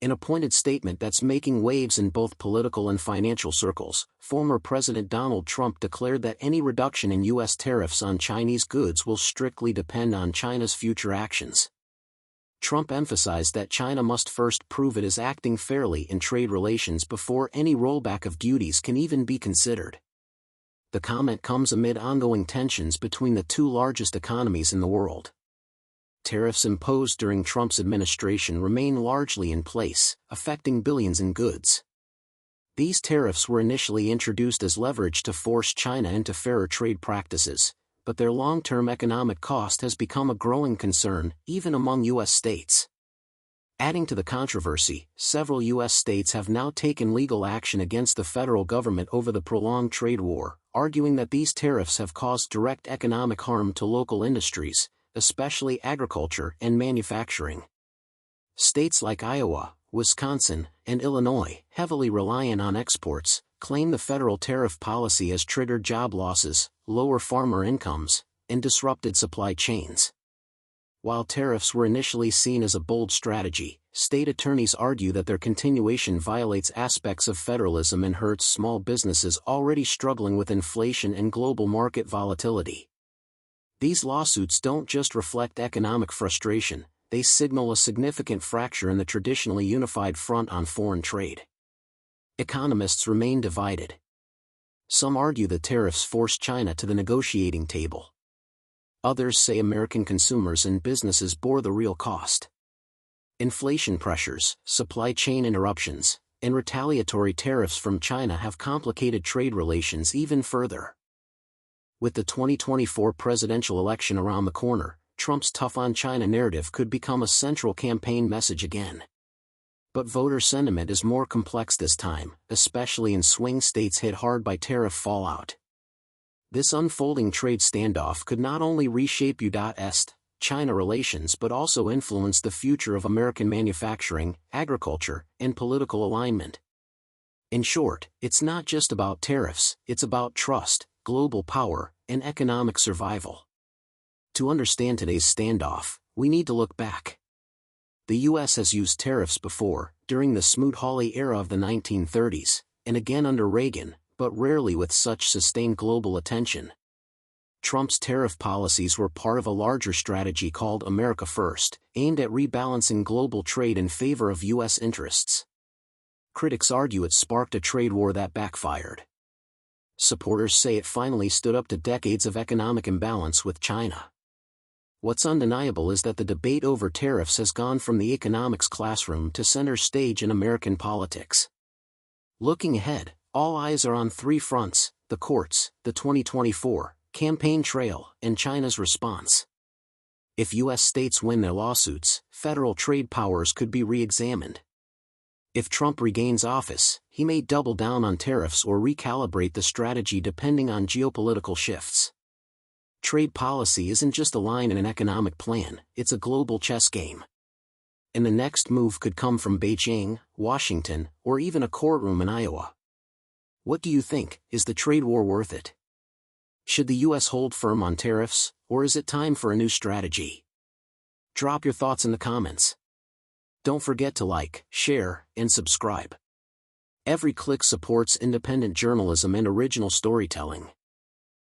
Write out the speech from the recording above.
In a pointed statement that's making waves in both political and financial circles, former President Donald Trump declared that any reduction in U.S. tariffs on Chinese goods will strictly depend on China's future actions. Trump emphasized that China must first prove it is acting fairly in trade relations before any rollback of duties can even be considered. The comment comes amid ongoing tensions between the two largest economies in the world. Tariffs imposed during Trump's administration remain largely in place, affecting billions in goods. These tariffs were initially introduced as leverage to force China into fairer trade practices, but their long-term economic cost has become a growing concern, even among U.S. states. Adding to the controversy, several U.S. states have now taken legal action against the federal government over the prolonged trade war, arguing that these tariffs have caused direct economic harm to local industries, especially agriculture and manufacturing. States like Iowa, Wisconsin, and Illinois, heavily reliant on exports, claim the federal tariff policy has triggered job losses, lower farmer incomes, and disrupted supply chains. While tariffs were initially seen as a bold strategy, state attorneys argue that their continuation violates aspects of federalism and hurts small businesses already struggling with inflation and global market volatility. These lawsuits don't just reflect economic frustration, they signal a significant fracture in the traditionally unified front on foreign trade. Economists remain divided. Some argue the tariffs forced China to the negotiating table. Others say American consumers and businesses bore the real cost. Inflation pressures, supply chain interruptions, and retaliatory tariffs from China have complicated trade relations even further. With the 2024 presidential election around the corner, Trump's tough-on-China narrative could become a central campaign message again. But voter sentiment is more complex this time, especially in swing states hit hard by tariff fallout. This unfolding trade standoff could not only reshape U.S.-China relations but also influence the future of American manufacturing, agriculture, and political alignment. In short, it's not just about tariffs, it's about trust, global power, and economic survival. To understand today's standoff, we need to look back. The U.S. has used tariffs before, during the Smoot-Hawley era of the 1930s, and again under Reagan, but rarely with such sustained global attention. Trump's tariff policies were part of a larger strategy called America First, aimed at rebalancing global trade in favor of U.S. interests. Critics argue it sparked a trade war that backfired. Supporters say it finally stood up to decades of economic imbalance with China. What's undeniable is that the debate over tariffs has gone from the economics classroom to center stage in American politics. Looking ahead, all eyes are on three fronts: the courts, the 2024 campaign trail, and China's response. If U.S. states win their lawsuits, federal trade powers could be re-examined. If Trump regains office, he may double down on tariffs or recalibrate the strategy depending on geopolitical shifts. Trade policy isn't just a line in an economic plan, it's a global chess game. And the next move could come from Beijing, Washington, or even a courtroom in Iowa. What do you think? Is the trade war worth it? Should the U.S. hold firm on tariffs, or is it time for a new strategy? Drop your thoughts in the comments. Don't forget to like, share, and subscribe. Every click supports independent journalism and original storytelling.